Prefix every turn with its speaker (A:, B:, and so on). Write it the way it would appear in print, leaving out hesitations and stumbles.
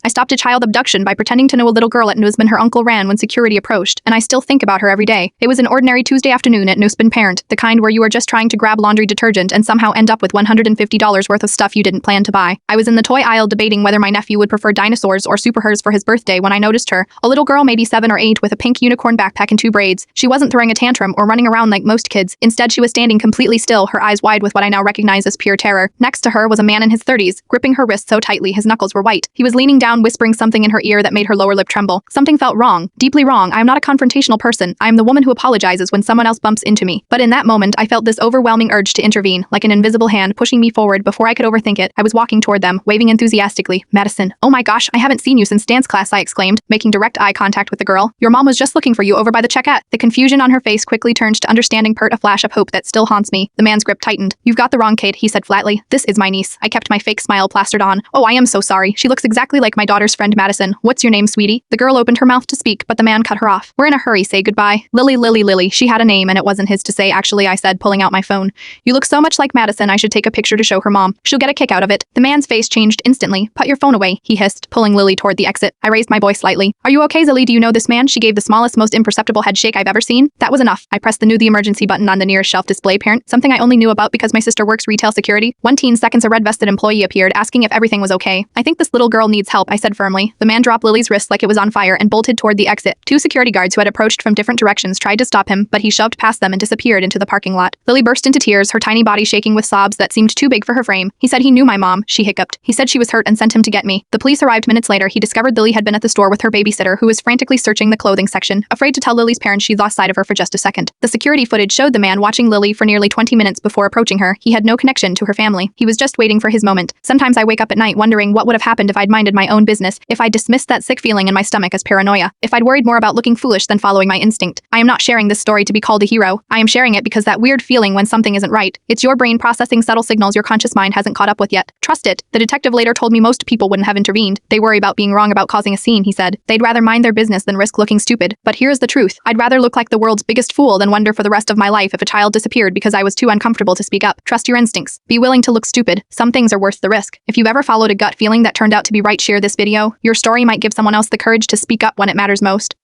A: I stopped a child abduction by pretending to know a little girl at Nusman her uncle ran when security approached, and I still think about her every day. It was an ordinary Tuesday afternoon at Nusman Parent, the kind where you are just trying to grab laundry detergent and somehow end up with $150 worth of stuff you didn't plan to buy. I was in the toy aisle debating whether my nephew would prefer dinosaurs or superhers for his birthday when I noticed her, a little girl maybe 7 or 8 with a pink unicorn backpack and 2 braids. She wasn't throwing a tantrum or running around like most kids. Instead, she was standing completely still, her eyes wide with what I now recognize as pure terror. Next to her was a man in his 30s, gripping her wrist so tightly his knuckles were white. He was leaning down, whispering something in her ear that made her lower lip tremble. Something felt wrong, deeply wrong. I am not a confrontational person. I am the woman who apologizes when someone else bumps into me. But in that moment, I felt this overwhelming urge to intervene, like an invisible hand pushing me forward. Before I could overthink it, I was walking toward them, waving enthusiastically. Madison, oh my gosh, I haven't seen you since dance class, I exclaimed, making direct eye contact with the girl. Your mom was just looking for you over by the checkout. The confusion on her face quickly turned to understanding, a flash of hope that still haunts me. The man's grip tightened. You've got the wrong kid, he said flatly. This is my niece. I kept my fake smile plastered on. Oh, I am so sorry. She looks exactly like my daughter's friend Madison. What's your name, sweetie? The girl opened her mouth to speak, but the man cut her off. We're in a hurry, say goodbye. Lily. She had a name and it wasn't his to say, actually, I said, pulling out my phone. You look so much like Madison, I should take a picture to show her mom. She'll get a kick out of it. The man's face changed instantly. Put your phone away, he hissed, pulling Lily toward the exit. I raised my voice slightly. Are you okay, Zilly? Do you know this man? She gave the smallest, most imperceptible head shake I've ever seen. That was enough. I pressed the emergency button on the nearest shelf display. Parent, something I only knew about because my sister works retail security. 1 seconds, a red-vested employee appeared, asking if everything was okay. I think this little girl needs help, I said firmly. The man dropped Lily's wrist like it was on fire and bolted toward the exit. 2 security guards who had approached from different directions tried to stop him, but he shoved past them and disappeared into the parking lot. Lily burst into tears, her tiny body shaking with sobs that seemed too big for her frame. He said he knew my mom, she hiccuped. He said she was hurt and sent him to get me. The police arrived minutes later. He discovered Lily had been at the store with her babysitter, who was frantically searching the clothing section, afraid to tell Lily's parents she'd lost sight of her for just a second. The security footage showed the man watching Lily for nearly 20 minutes before approaching her. He had no connection to her family. He was just waiting for his moment. Sometimes I wake up at night wondering what would have happened if I'd minded my own business, if I'd dismissed that sick feeling in my stomach as paranoia, if I'd worried more about looking foolish than following my instinct. I am not sharing this story to be called a hero. I am sharing it because that weird feeling when something isn't right. It's your brain processing subtle signals your conscious mind hasn't caught up with yet. Trust it. The detective later told me most people wouldn't have intervened. They worry about being wrong about causing a scene, he said. They'd rather mind their business than risk looking stupid. But here's the truth. I'd rather look like the world's biggest fool than wonder for the rest of my life if a child disappeared because I was too uncomfortable to speak up. Trust your instincts. Be willing to look stupid. Some things are worth the risk. If you've ever followed a gut feeling that turned out to be right, share this video. Your story might give someone else the courage to speak up when it matters most.